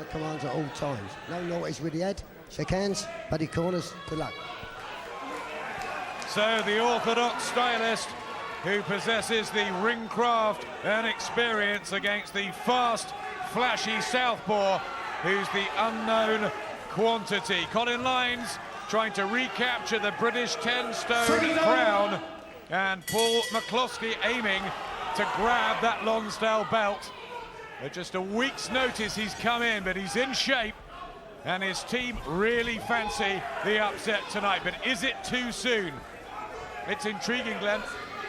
commands at all times. No notice with the head. Shake hands, buddy corners. Good luck. So the orthodox stylist who possesses the ring craft and experience against the fast, flashy southpaw who's the unknown quantity. Colin Lynes trying to recapture the British 10-stone crown, and Paul McCloskey aiming to grab that Lonsdale belt. At just a week's notice he's come in, but he's in shape, and his team really fancy the upset tonight. But is it too soon? It's intriguing, Glenn.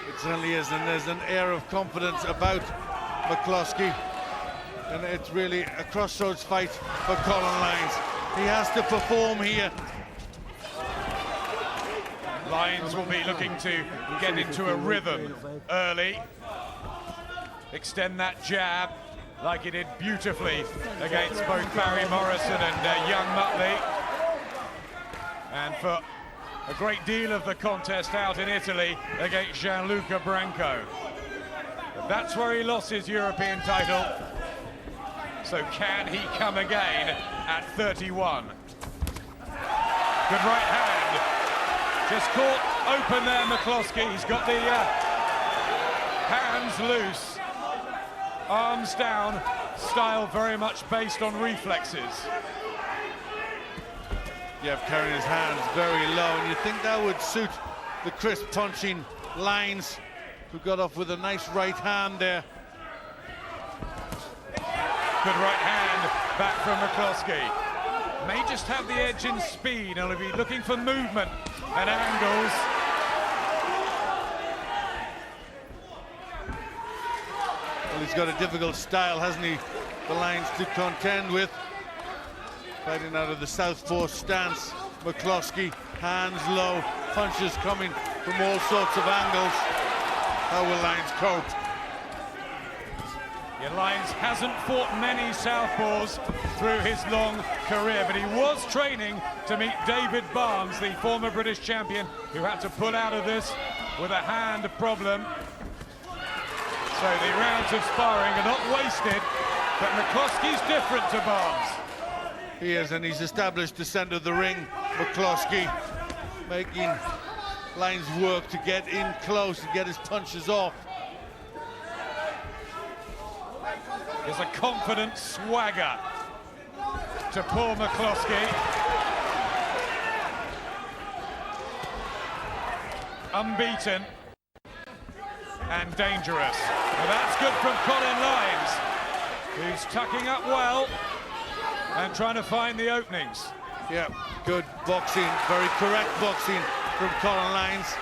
It certainly is, and there's an air of confidence about McCloskey, and it's really a crossroads fight for Colin Lynes. He has to perform here. Lynes will be looking to get into a rhythm early, extend that jab like he did beautifully against both Barry Morrison and young Muttley. And for a great deal of the contest out in Italy against Gianluca Branco. But that's where he lost his European title. So can he come again at 31? Good right hand. Just caught open there, McCloskey. He's got the hands loose. Arms down, style very much based on reflexes. Yeah, carrying his hands very low, and you think that would suit the crisp punching Lynes, who got off with a nice right hand there. Good right hand back from McCloskey. May just have the edge in speed, and he'll be looking for movement and angles. Well, he's got a difficult style, hasn't he, the Lynes to contend with. Fighting out of the southpaw stance, McCloskey, hands low, punches coming from all sorts of angles. How will Lynes cope? Yeah, Lynes hasn't fought many southpaws through his long career, but he was training to meet David Barnes, the former British champion, who had to pull out of this with a hand problem. So the rounds of sparring are not wasted, but McCloskey's different to Barnes. He is, and he's established the centre of the ring. McCloskey making Lynes work to get in close and get his punches off. There's a confident swagger to Paul McCloskey. Unbeaten and dangerous. Well, that's good from Colin Lynes, who's tucking up well and trying to find the openings. Yeah, good boxing, very correct boxing from Colin Lynes.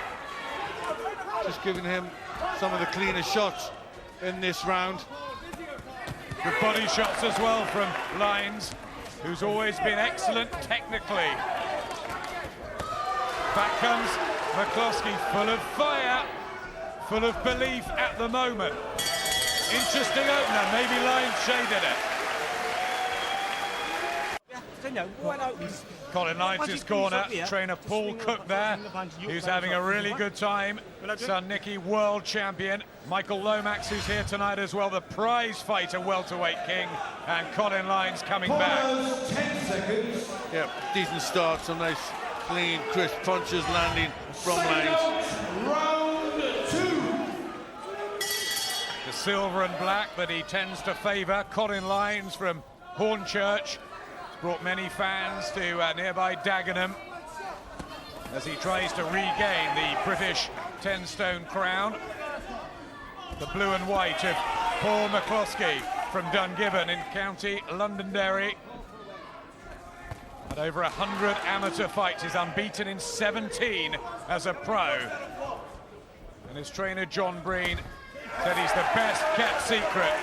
Just giving him some of the cleanest shots in this round. Good body shots as well from Lynes, who's always been excellent technically. Back comes McCloskey, full of fire, full of belief at the moment. Interesting opener, maybe Lynes shaded it. Colin Lynes' corner, trainer Paul Cook there, who's having a really good time. Son Nicky, world champion. Michael Lomax, who's here tonight as well, the prize fighter, welterweight king. And Colin Lynes coming back. 10 seconds. Yeah, decent start, some nice, clean, crisp punches landing from Lynes. Round 2. The silver and black that he tends to favour. Colin Lynes from Hornchurch. Brought many fans to nearby Dagenham as he tries to regain the British 10-stone crown. The blue and white of Paul McCloskey from Dungiven in County Londonderry. At over 100 amateur fights, he's unbeaten in 17 as a pro. And his trainer John Breen said he's the best kept secret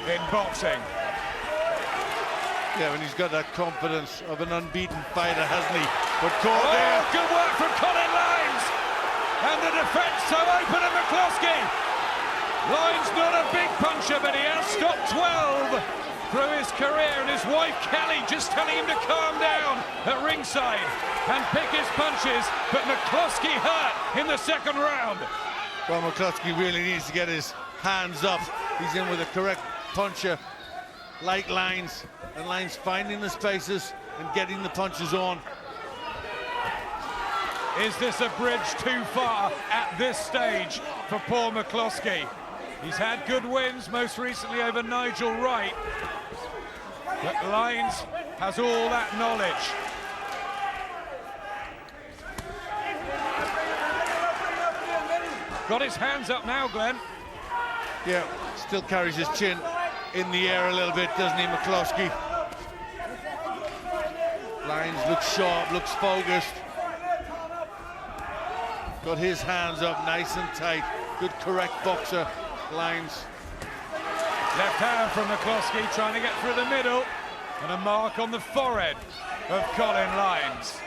in boxing. Yeah, when he's got that confidence of an unbeaten fighter, hasn't he? But caught there. Good work from Colin Lynes! And the defence so open at McCloskey. Lynes not a big puncher, but he has stopped 12 through his career, and his wife Kelly just telling him to calm down at ringside and pick his punches, but McCloskey hurt in the second round. Well, McCloskey really needs to get his hands up. He's in with a correct puncher like Lynes, and Lynes finding the spaces and getting the punches on. Is this a bridge too far at this stage for Paul McCloskey? He's had good wins, most recently over Nigel Wright. But Lynes has all that knowledge. Got his hands up now, Glenn. Yeah, still carries his chin in the air a little bit, doesn't he, McCloskey? Lynes looks sharp, looks focused. Got his hands up nice and tight. Good, correct boxer, Lynes. Left hand from McCloskey, trying to get through the middle. And a mark on the forehead of Colin Lynes.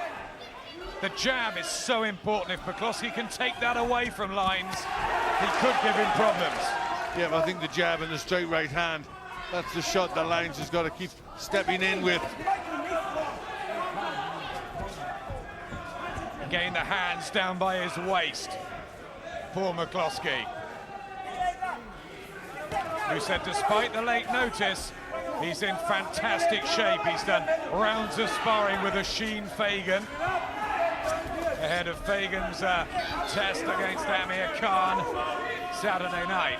The jab is so important. If McCloskey can take that away from Lynes, he could give him problems. Yeah, I think the jab and the straight right hand, that's the shot that Lynes has got to keep stepping in with. Again, the hands down by his waist. Poor McCloskey, who said despite the late notice, he's in fantastic shape. He's done rounds of sparring with Asheen Fagan ahead of Fagan's test against Amir Khan Saturday night.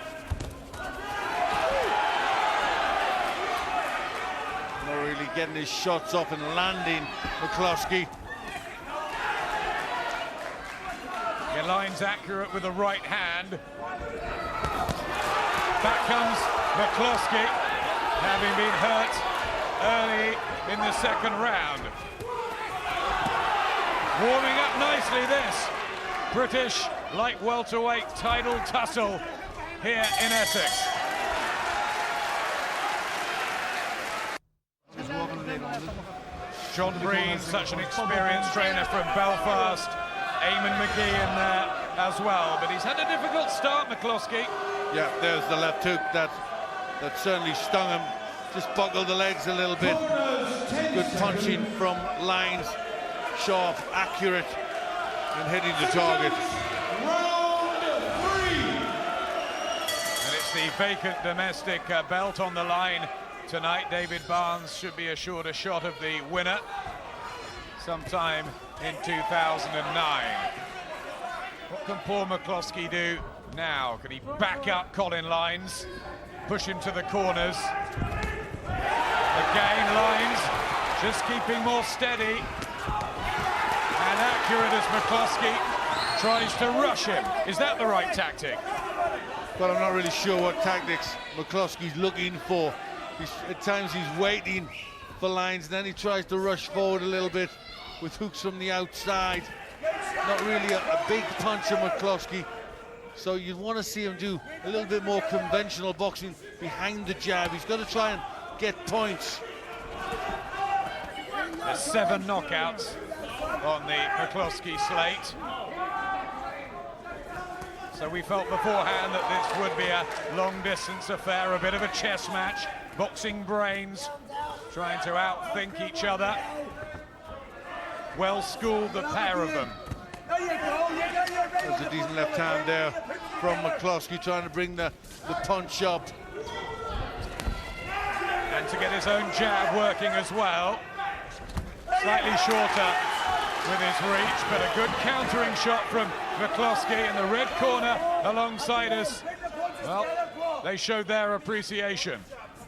Not really getting his shots up and landing, McCloskey. Your Lynes accurate with the right hand. Back comes McCloskey, having been hurt early in the second round. Warming up nicely, this British light welterweight title tussle here in Essex. John Breen, such an experienced trainer from Belfast. Eamon McGee in there as well, but he's had a difficult start, McCloskey. Yeah, there's the left hook that certainly stung him. Just buckled the legs a little bit. Good punching from Lynes. Sharp, accurate, and hitting the target. And it's the vacant domestic belt on the line tonight. David Barnes should be assured a shot of the winner sometime in 2009. What can Paul McCloskey do now? Can he back up Colin Lynes, push him to the corners? Again, Lynes just keeping more steady and accurate as McCloskey tries to rush him. Is that the right tactic? Well, I'm not really sure what tactics McCloskey's looking for. At times he's waiting for Lynes, then he tries to rush forward a little bit with hooks from the outside. Not really a big puncher, McCloskey. So you'd want to see him do a little bit more conventional boxing behind the jab. He's got to try and get points. There's 7 knockouts on the McCloskey slate. So we felt beforehand that this would be a long-distance affair, a bit of a chess match. Boxing brains, trying to outthink each other. Well-schooled, the pair of them. There's a decent left hand there from McCloskey, trying to bring the punch up. And to get his own jab working as well. Slightly shorter with his reach, but a good countering shot from McCloskey in the red corner alongside us. Well, they showed their appreciation.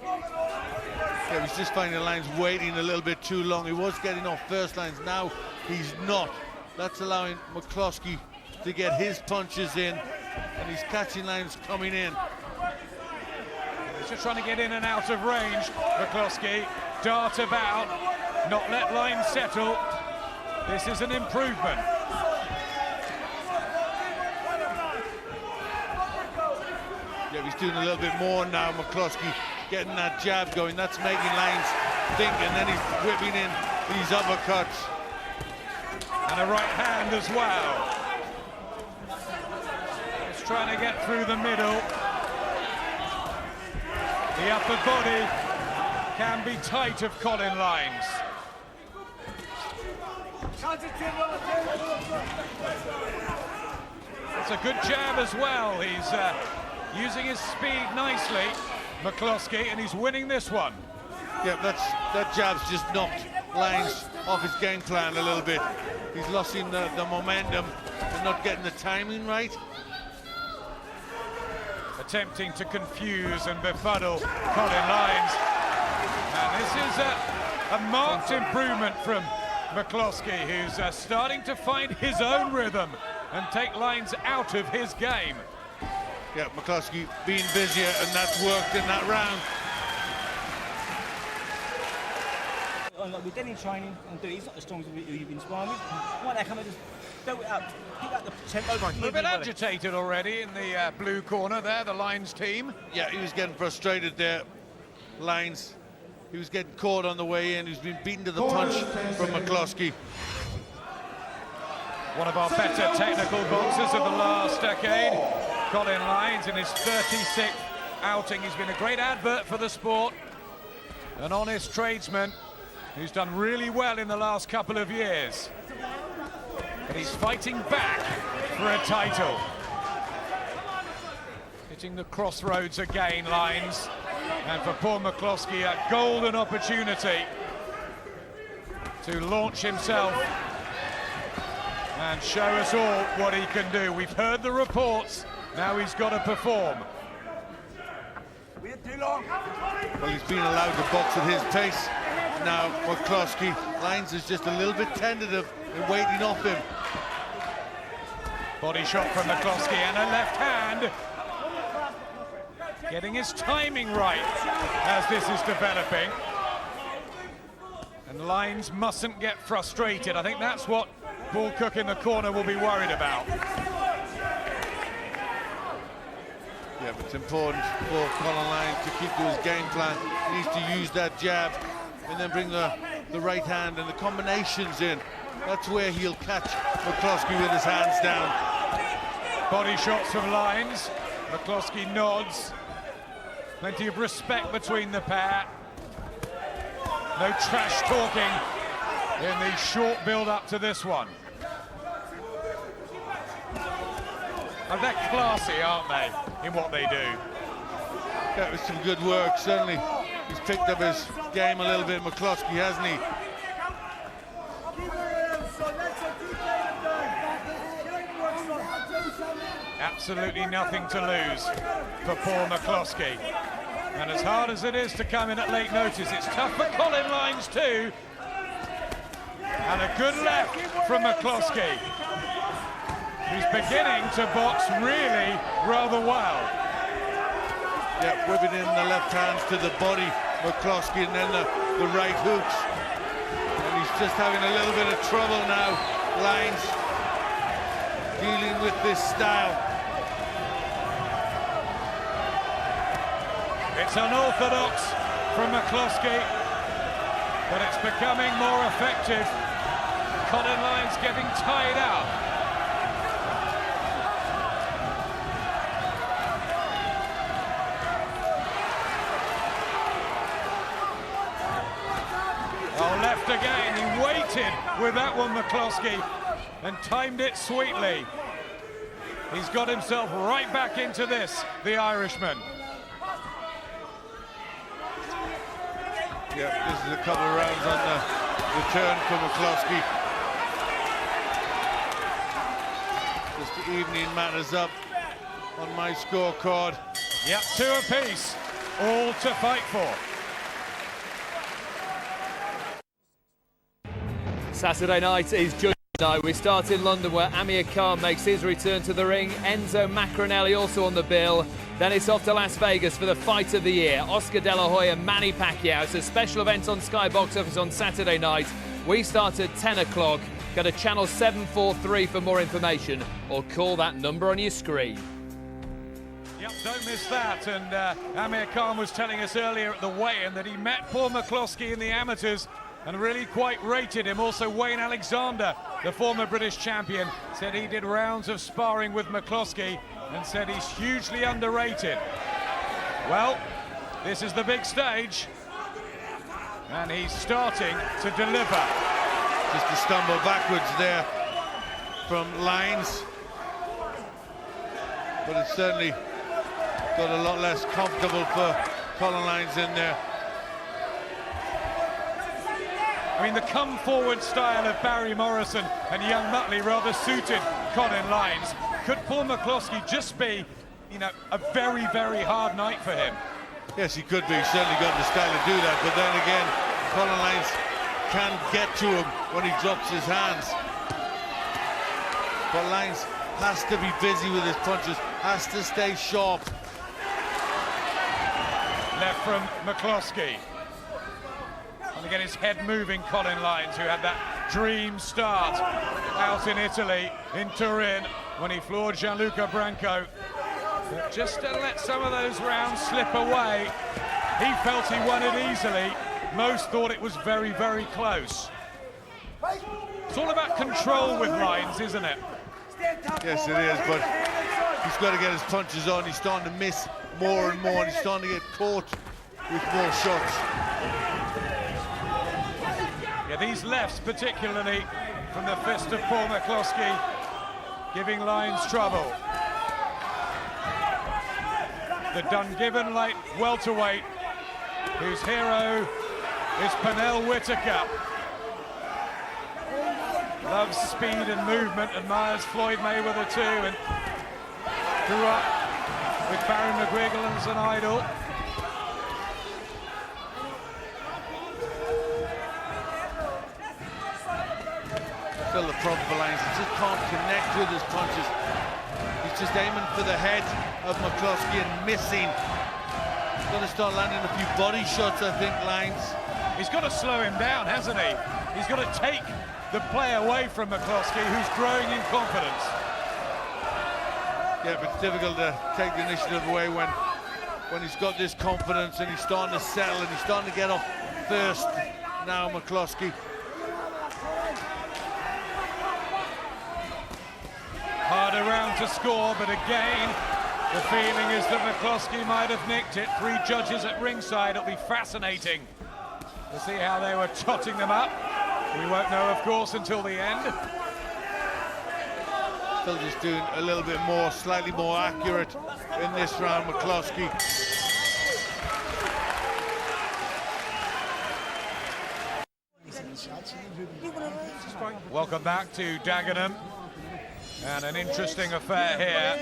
Yeah, he's just finding the Lynes waiting a little bit too long. He was getting off first lines, now he's not. That's allowing McCloskey to get his punches in, and he's catching Lynes coming in. He's just trying to get in and out of range. McCloskey dart about, not let Lynes settle. This is an improvement. Yeah, he's doing a little bit more now, McCloskey, getting that jab going. That's making Lynes think, and then he's whipping in these uppercuts. And a right hand as well. He's trying to get through the middle. The upper body can be tight of Colin Lynes. It's a good jab as well. He's using his speed nicely, McCloskey, and he's winning this one. Yeah, that jab's just knocked Lynes off his game plan a little bit. He's losing the momentum and not getting the timing right. Attempting to confuse and befuddle Colin Lynes. And this is a marked improvement from McCloskey, who's starting to find his own rhythm and take Lynes out of his game. Yeah, McCloskey being busier, and that's worked in that round. Like with Denny training and Dudey, he's not the strongest who you've been sparring with. Why not come and just build it up, pick up the tempo? A bit agitated already in the blue corner there, the Lynes team. Yeah, he was getting frustrated there. Lynes, he was getting caught on the way in. He's been beaten to the punch from McCloskey. One of our better technical boxers of the last decade, Colin Lynes, in his 36th outing. He's been a great advert for the sport, an honest tradesman who's done really well in the last couple of years. But he's fighting back for a title. Hitting the crossroads again, Lynes. And for poor McCloskey, a golden opportunity to launch himself and show us all what he can do. We've heard the reports, now he's got to perform. Well, he's been allowed to box at his pace. Now McCloskey, Lynes is just a little bit tentative in waiting off him. Body shot from McCloskey and a left hand. Getting his timing right as this is developing. And Lynes mustn't get frustrated. I think that's what Bull Cook in the corner will be worried about. Yeah, but it's important for Colin Lynes to keep to his game plan. He needs to use that jab and then bring the right hand and the combinations in. That's where he'll catch McCloskey with his hands down. Body shots from Lynes. McCloskey nods. Plenty of respect between the pair. No trash talking in the short build-up to this one. And they're classy, aren't they, in what they do? That was some good work, certainly. He's picked up his game a little bit, McCloskey, hasn't he? Absolutely nothing to lose for poor McCloskey. And as hard as it is to come in at late notice, it's tough for Colin Lynes too. And a good left from McCloskey, who's beginning to box really rather well. Yeah, whipping in the left hands to the body, McCloskey, and then the right hooks. And he's just having a little bit of trouble now, Lynes, dealing with this style. It's unorthodox from McCloskey, but it's becoming more effective. Colin Lynes getting tied out. Oh, left again. He waited with that one, McCloskey, and timed it sweetly. He's got himself right back into this, the Irishman. Yeah, this is a couple of rounds on the return for McCloskey. Just the evening matters up on my scorecard. Yep, 2 apiece, all to fight for. Saturday night is Judgment Night. We start in London where Amir Khan makes his return to the ring. Enzo Macronelli also on the bill. Then it's off to Las Vegas for the fight of the year. Oscar De La Hoya and Manny Pacquiao. It's a special event on Sky Box Office on Saturday night. We start at 10 o'clock. Go to channel 743 for more information or call that number on your screen. Yep, don't miss that. And Amir Khan was telling us earlier at the weigh-in that he met poor McCloskey in the amateurs and really quite rated him. Also, Wayne Alexander, the former British champion, said he did rounds of sparring with McCloskey and said he's hugely underrated. Well, this is the big stage, and he's starting to deliver. Just a stumble backwards there from Lynes, but it's certainly got a lot less comfortable for Colin Lynes in there. I mean, the come-forward style of Barry Morrison and young Muttley rather suited Colin Lynes. Could Paul McCloskey just be, you know, a very, very hard night for him? Yes, he could be. He's certainly got the style to do that. But then again, Colin Lynes can get to him when he drops his hands. But Lynes has to be busy with his punches, has to stay sharp. Left from McCloskey. And again, his head moving, Colin Lynes, who had that dream start out in Italy, in Turin, when he floored Gianluca Branco. But just to let some of those rounds slip away, he felt he won it easily. Most thought it was very, very close. It's all about control with Lynes, isn't it? Yes, it is, but he's got to get his punches on. He's starting to miss more and more, and he's starting to get caught with more shots. Yeah, these lefts, particularly from the fist of Paul McCloskey, giving Lynes trouble. The Dungiven light welterweight, whose hero is Pernell Whitaker. Loves speed and movement, admires Floyd Mayweather too, and grew up with Barry McGuigan as an idol. Still the problem for Lynes, he just can't connect with his punches. He's just aiming for the head of McCloskey and missing. He's got to start landing a few body shots, I think, Lynes. He's got to slow him down, hasn't he? He's got to take the play away from McCloskey, who's growing in confidence. Yeah, but it's difficult to take the initiative away when he's got this confidence and he's starting to settle and he's starting to get off first now, McCloskey. Harder round to score, but again, the feeling is that McCloskey might have nicked it. 3 judges at ringside. It'll be fascinating to see how they were totting them up. We won't know, of course, until the end. Still just doing a little bit more, slightly more accurate in this round, McCloskey. Welcome back to Dagenham. And an interesting affair here.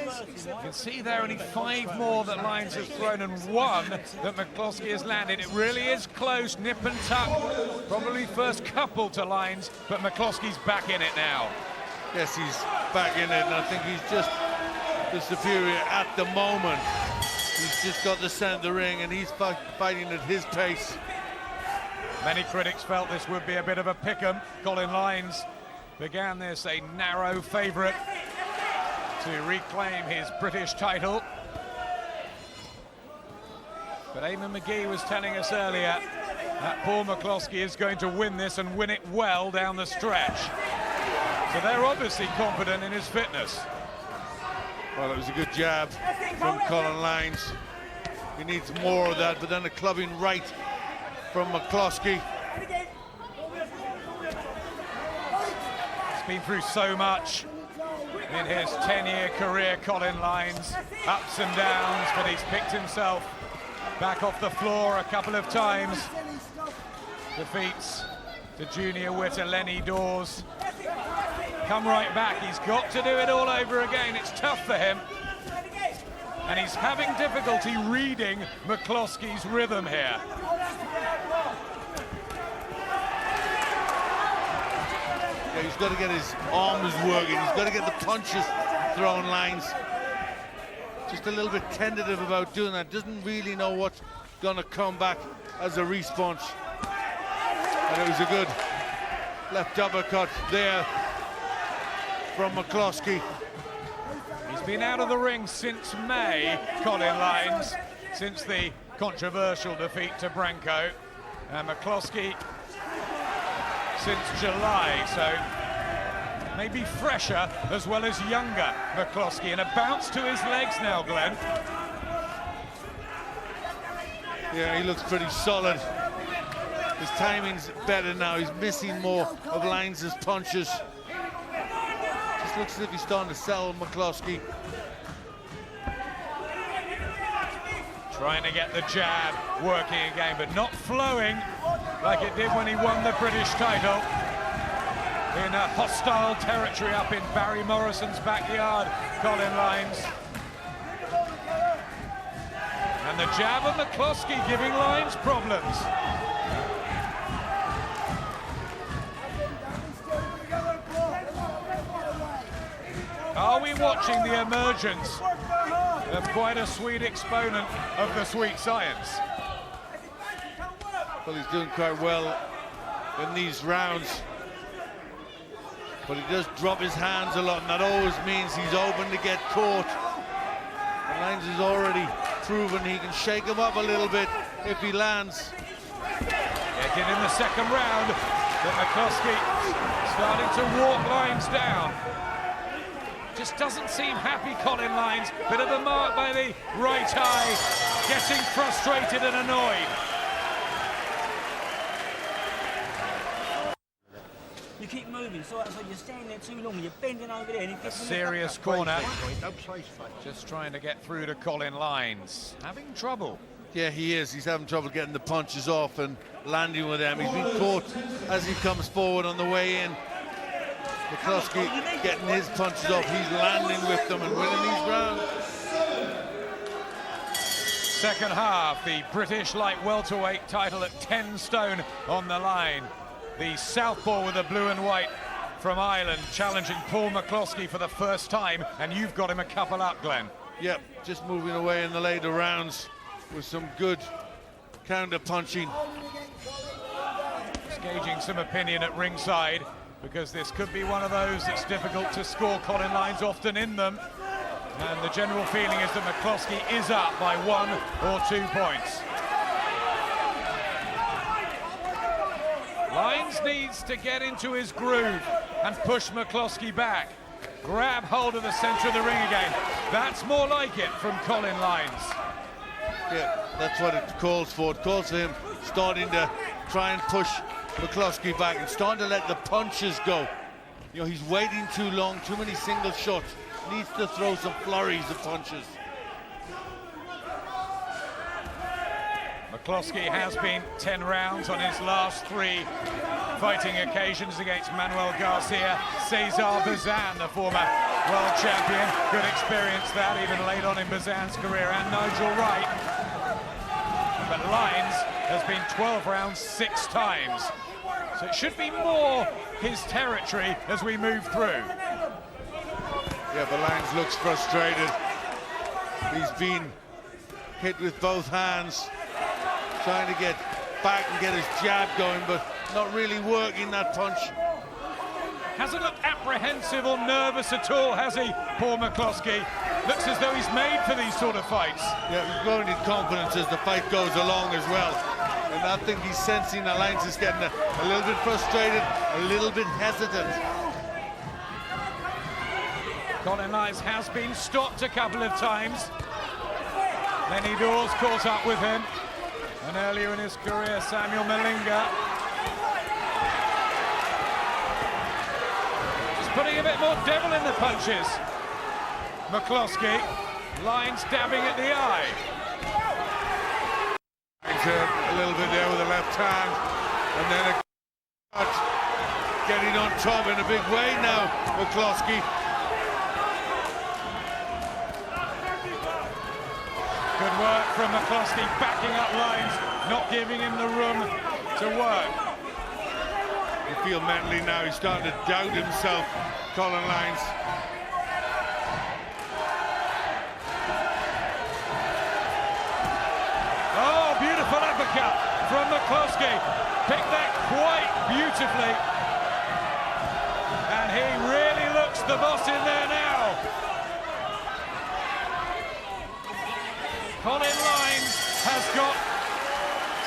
You can see there only 5 more that Lynes has thrown and 1 that McCloskey has landed. It really is close, nip and tuck. Probably first couple to Lynes, but McCloskey's back in it now. Yes, he's back in it, and I think he's just the superior at the moment. He's just got the center of the ring, and he's fighting at his pace. Many critics felt this would be a bit of a pick-em. Colin Lynes began this a narrow favourite to reclaim his British title. But Eamon McGee was telling us earlier that Paul McCloskey is going to win this and win it well down the stretch. So they're obviously confident in his fitness. Well, it was a good jab from Colin Lynes. He needs more of that, but then a clubbing right from McCloskey. Been through so much in his 10-year career, Colin Lynes, ups and downs, but he's picked himself back off the floor a couple of times. Defeats the junior witter Lenny Dawes. Come right back, he's got to do it all over again. It's tough for him, and he's having difficulty reading McCloskey's rhythm here. Yeah, he's got to get his arms working. He's got to get the punches thrown, Lynes. Just a little bit tentative about doing that. Doesn't really know what's going to come back as a response. And it was a good left uppercut there from McCloskey. He's been out of the ring since May, Colin Lynes, since the controversial defeat to Branco. And McCloskey since July, so maybe fresher as well as younger McCloskey, and a bounce to his legs now, Glenn. Yeah, he looks pretty solid. His timing's better now. He's missing more of Lynes' punches. Just looks as if he's starting to sell McCloskey. Trying to get the jab working again, but not flowing. like it did when he won the British title in a hostile territory up in Barry Morrison's backyard, Colin Lynes. And the jab of McCloskey giving Lynes problems. Are we watching the emergence of quite a sweet exponent of the sweet science? Well, he's doing quite well in these rounds, but he does drop his hands a lot, and that always means he's open to get caught. And Lynes has already proven he can shake him up a little bit if he lands. Yeah, did in the second round, but McCloskey starting to walk Lynes down. Just doesn't seem happy, Colin Lynes. Bit of a mark by the right eye, getting frustrated and annoyed. You keep moving, so you're standing there too long, you're bending over there. And A serious corner. Just trying to get through to Colin Lynes. Having trouble. Yeah, he is. He's having trouble getting the punches off and landing with them. He's been caught as he comes forward on the way in. McCloskey getting his punches off. He's landing with them and winning these rounds. Second half, the British light welterweight title at 10 stone on the line. The southpaw with the blue and white from Ireland challenging Paul McCloskey for the first time, and you've got him a couple up, Glenn. Yep, just moving away in the later rounds with some good counter punching. Just gauging some opinion at ringside, because this could be one of those that's difficult to score. Colin Lynes often in them, and the general feeling is that McCloskey is up by 1 or 2 points. Lynes needs to get into his groove and push McCloskey back. Grab hold of the centre of the ring again. That's more like it from Colin Lynes. Yeah, that's what it calls for. It calls for him starting to try and push McCloskey back and starting to let the punches go. You know, he's waiting too long, too many single shots. Needs to throw some flurries of punches. McCloskey has been 10 rounds on his last 3 fighting occasions against Manuel Garcia. Cesar Bazan, the former world champion. Good experience that, even late on in Bazan's career, and Nigel Wright. But Lynes has been 12 rounds 6 times. So it should be more his territory as we move through. Yeah, but Lynes looks frustrated. He's been hit with both hands, trying to get back and get his jab going, but not really working that punch. Hasn't looked apprehensive or nervous at all, has he, Paul McCloskey? Looks as though he's made for these sort of fights. Yeah, he's growing in confidence as the fight goes along as well. And I think he's sensing that Lynes is getting a little bit frustrated, a little bit hesitant. Colin Lynes has been stopped a couple of times. Lenny Dawes caught up with him. And earlier in his career, Samuel Malinga. Just putting a bit more devil in the punches. McCloskey, Lynes dabbing at the eye. A little bit there with the left hand, and then a cut. Getting on top in a big way now, McCloskey. Good work from McCloskey, backing up Lynes, not giving him the room to work. You feel mentally now he's starting to doubt himself, Colin Lynes. Oh, beautiful uppercut from McCloskey. Picked that quite beautifully. And he really looks the boss in there now. Colin Lynes has got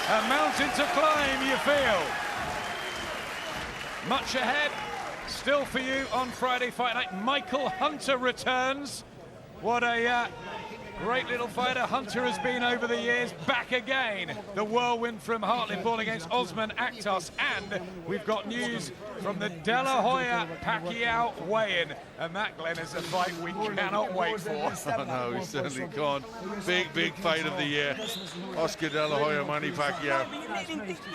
a mountain to climb, you feel. Much ahead, still for you on Friday Fight Night. Michael Hunter returns What a great little fighter Hunter has been over the years. Back again, the whirlwind from Hartlepool against Osman Akhtas. And we've got news from the De La Hoya Pacquiao weigh-in. And that, Glenn, is a fight we cannot wait for. Oh no, he's certainly gone. Big fight of the year. Oscar De La Hoya, Manny Pacquiao. You're letting him dictate.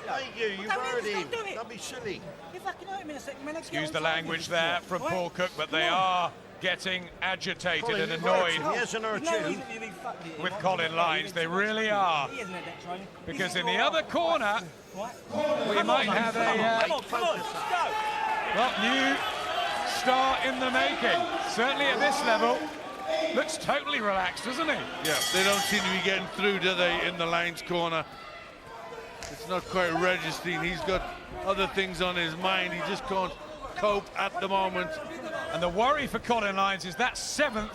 Thank you, you worried him. Don't be silly. You fucking hurt him in a second, man. Excuse the language there from Paul Cook, but they are getting agitated Colin, and you've worried annoyed him. He hasn't hurt you. with Colin Lynes. They really are. Because in the other corner, we might have a Come on, let's go. well, new star in the making. Certainly at this level, looks totally relaxed, doesn't he? Yeah, they don't seem to be getting through, do they, in the Lynes corner? It's not quite registering. He's got other things on his mind. He just can't cope at the moment. And the worry for Colin Lynes is that 7th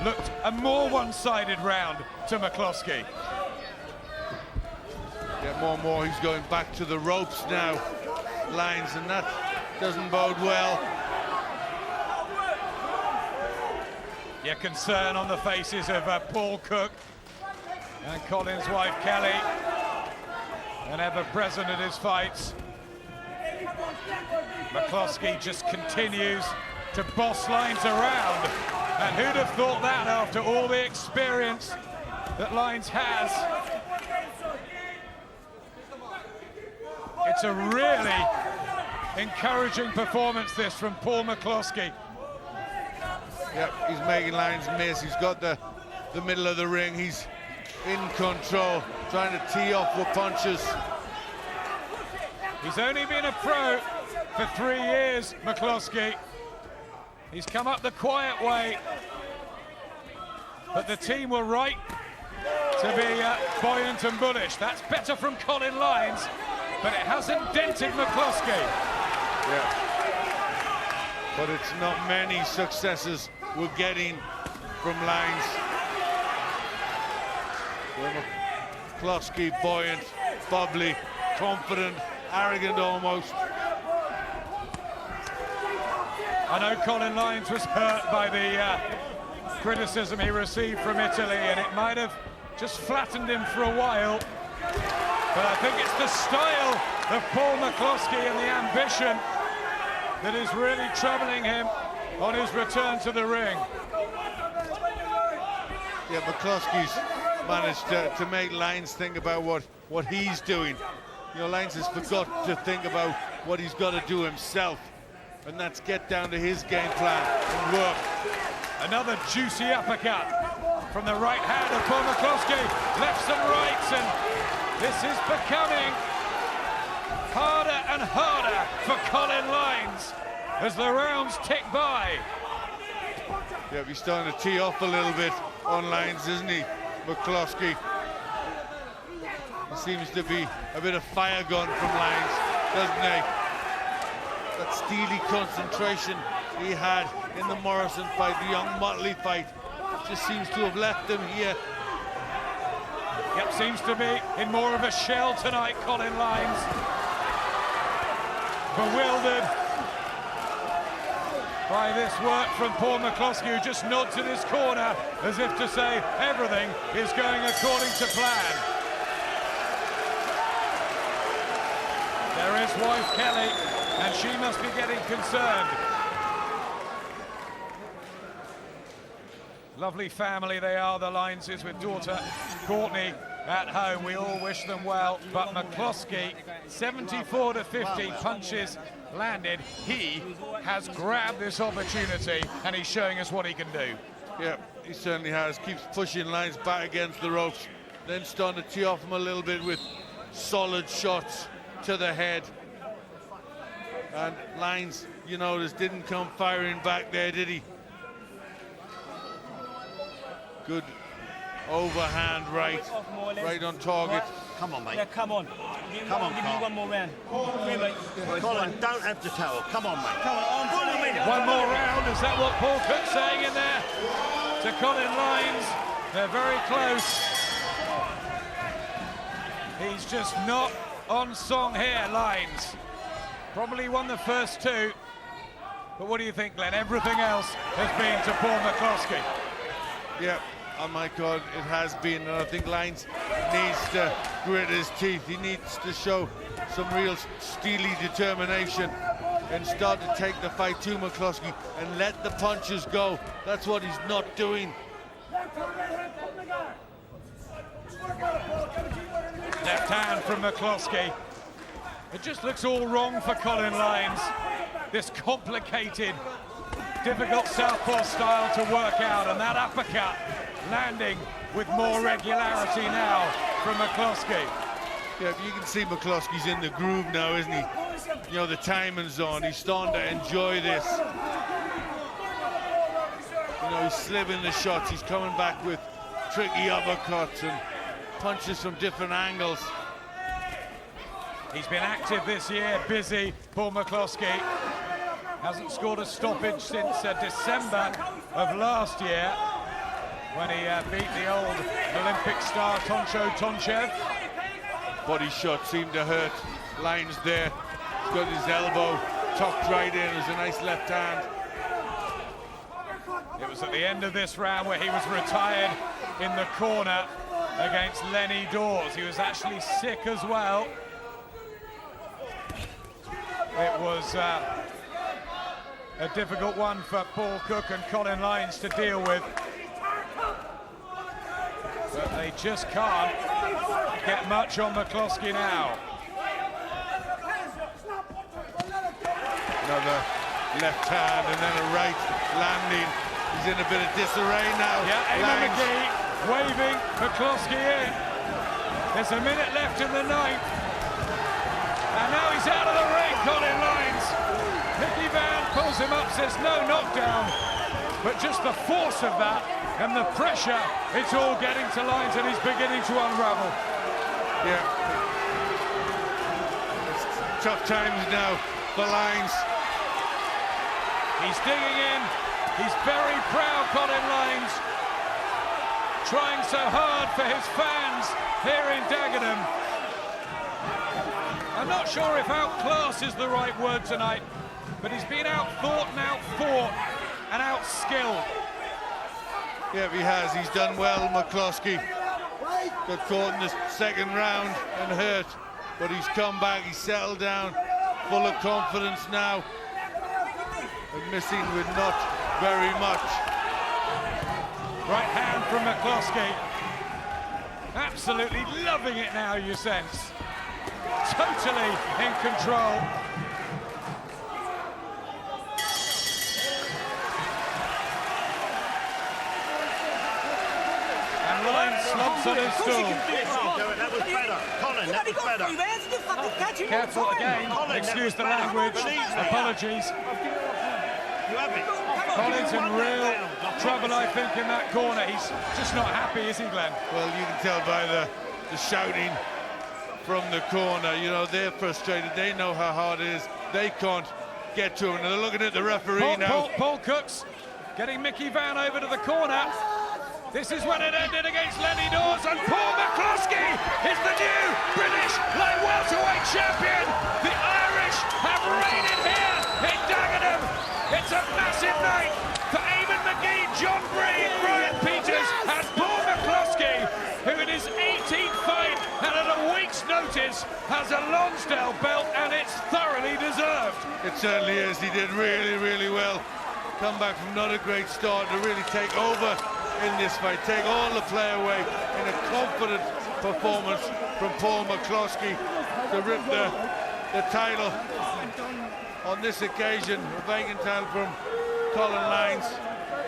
looked a more one-sided round to McCloskey. Yeah, more and more he's going back to the ropes now, Lynes, and that doesn't bode well. Yeah, concern on the faces of Paul Cook and Colin's wife Kelly, and ever present at his fights. McCloskey just continues to boss Lynes around, and who'd have thought that after all the experience that Lynes has? It's a really encouraging performance, this, from Paul McCloskey. Yep, he's making Lynes miss. He's got the middle of the ring. He's in control, trying to tee off with punches. He's only been a pro for 3 years, McCloskey. He's come up the quiet way, but the team were right to be buoyant and bullish. That's better from Colin Lynes, but it hasn't dented McCloskey. Yeah. But it's not many successes we're getting from Lynes. McCloskey, buoyant, bubbly, confident, arrogant almost. I know Colin Lynes was hurt by the criticism he received from Italy, and it might have just flattened him for a while. But I think it's the style of Paul McCloskey and the ambition that is really troubling him on his return to the ring. Yeah, McCloskey's managed to make Lynes think about what he's doing. You know, Lynes has forgot to think about what he's got to do himself, and that's get down to his game plan and work. Another juicy uppercut from the right hand of Paul McCloskey, lefts and rights, and this is becoming harder and harder for Colin Lynes as the rounds tick by. Yeah, he's starting to tee off a little bit on Lynes, isn't he, McCloskey? There seems to be a bit of fire gun from Lynes, doesn't he? That steely concentration he had in the Morrison fight, the Young Motley fight, just seems to have left him here. Yep, seems to be in more of a shell tonight, Colin Lynes. Bewildered by this work from Paul McCloskey, who just nods in his corner as if to say everything is going according to plan. There is wife Kelly, and she must be getting concerned. Lovely family they are, the Lyneses, with daughter Courtney at home. We all wish them well, but McCloskey, 74 to 50 punches landed. He has grabbed this opportunity, and he's showing us what he can do. Yeah, he certainly has. Keeps pushing Lynes back against the ropes, then starting to tee off him a little bit with solid shots to the head. And Lynes, you notice, didn't come firing back there, did he? Good overhand right on target. Come on, mate. Yeah, come on. Come on, give me Carl. one more round. Mate. Colin, don't have the towel. Come on, mate. Come on, Pull him in. One more round, is that what Paul Cook's saying in there to Colin Lynes? They're very close. He's just not on song here, Lynes. Probably won the first two, But what do you think, Glenn? Everything else has been to Paul McCloskey. Yeah, oh my God, it has been, and I think Lynes needs to grit his teeth. He needs to show some real steely determination and start to take the fight to McCloskey and let the punches go. That's what he's not doing. Left hand from McCloskey. It just looks all wrong for Colin Lynes. This complicated, difficult southpaw style to work out, and that uppercut landing with more regularity now from McCloskey. Yeah, you can see McCloskey's in the groove now, isn't he? You know, the timing's on. He's starting to enjoy this. You know, he's slipping the shots. He's coming back with tricky uppercuts and punches from different angles. He's been active this year, busy. Paul McCloskey hasn't scored a stoppage since December of last year, when he beat the old Olympic star Tonchev. Body shot seemed to hurt Lynes there. He's got his elbow tucked right in. There's a nice left hand. It was at the end of this round where he was retired in the corner against Lenny Dawes. He was actually sick as well. It was a difficult one for Paul Cook and Colin Lynes to deal with. But they just can't get much on McCloskey now. Another left hand and then a right landing. He's in a bit of disarray now. Yeah, Eamon Lynes. McGee waving McCloskey in. There's a minute left in the ninth. And now he's out of the ring, Colin Lynes. Mickey Van pulls him up, says no knockdown. But just the force of that and the pressure, it's all getting to Lynes, and he's beginning to unravel. Yeah. It's tough times now for Lynes. He's digging in. He's very proud, Colin Lynes. Trying so hard for his fans here in Dagenham. I'm not sure if outclass is the right word tonight, but he's been outthought and outfought and outskilled. Yeah, he has. He's done well, McCloskey. Got caught in the second round and hurt, but he's come back, he's settled down, full of confidence now, and missing with not very much. Right hand from McCloskey. Absolutely loving it now, you sense. Totally in control. And Lynes slumps on his stool. That was better. Colin, that was better. Careful again. Excuse the language. Apologies. You have it. Colin's in real trouble, I think, in that corner. He's just not happy, is he, Glenn? Well, you can tell by the shouting from the corner. You know, they're frustrated. They know how hard it is. They can't get to him. And they're looking at the referee now. Paul Cooks getting Mickey Van over to the corner. This is when it ended against Lenny Dawes, and Paul McCloskey is the new British light welterweight champion. The Irish have reigned here in Dagenham. It's a massive night for Eamon McGee, John Breen, Brian Peters, and Paul McCloskey, who in his 18th fight and at a week's notice has a Lonsdale belt, and it's thoroughly deserved. It certainly is. He did really, really well. Come back from not a great start to really take over in this fight, take all the play away in a confident performance from Paul McCloskey to rip the title on this occasion, a vacant title from Colin Lynes.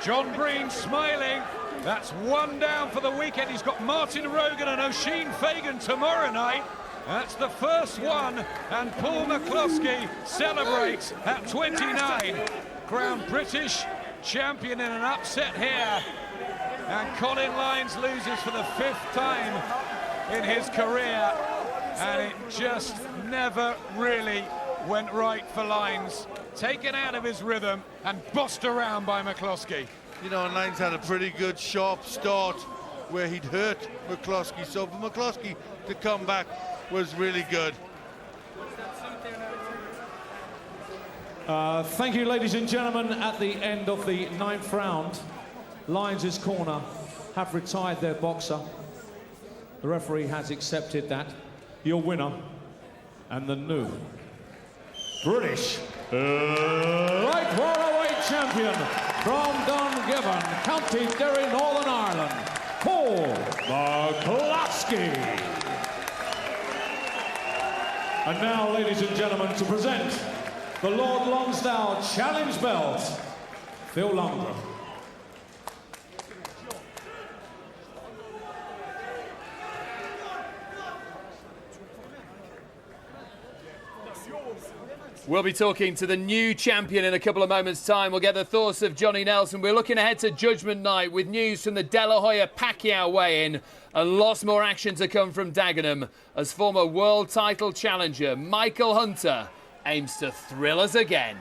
John Breen smiling. That's one down for the weekend. He's got Martin Rogan and Oisin Fagan tomorrow night. That's the first one, and Paul McCloskey celebrates at 29. Crowned British champion in an upset here. And Colin Lynes loses for the 5th time in his career. And it just never really went right for Lynes. Taken out of his rhythm and bossed around by McCloskey. You know, and Lynes had a pretty good sharp start where he'd hurt McCloskey. So for McCloskey to come back was really good. Thank you, ladies and gentlemen. At the end of the 9th round, Lynes' corner have retired their boxer. The referee has accepted that. Your winner and the new British light welterweight champion from Dungiven, County Derry, Northern Ireland, Paul McCloskey. And now, ladies and gentlemen, to present the Lord Lonsdale Challenge Belt, Phil Longer. We'll be talking to the new champion in a couple of moments' time. We'll get the thoughts of Johnny Nelson. We're looking ahead to Judgment Night with news from the De La Hoya-Pacquiao weigh-in and lots more action to come from Dagenham as former world title challenger Michael Hunter aims to thrill us again.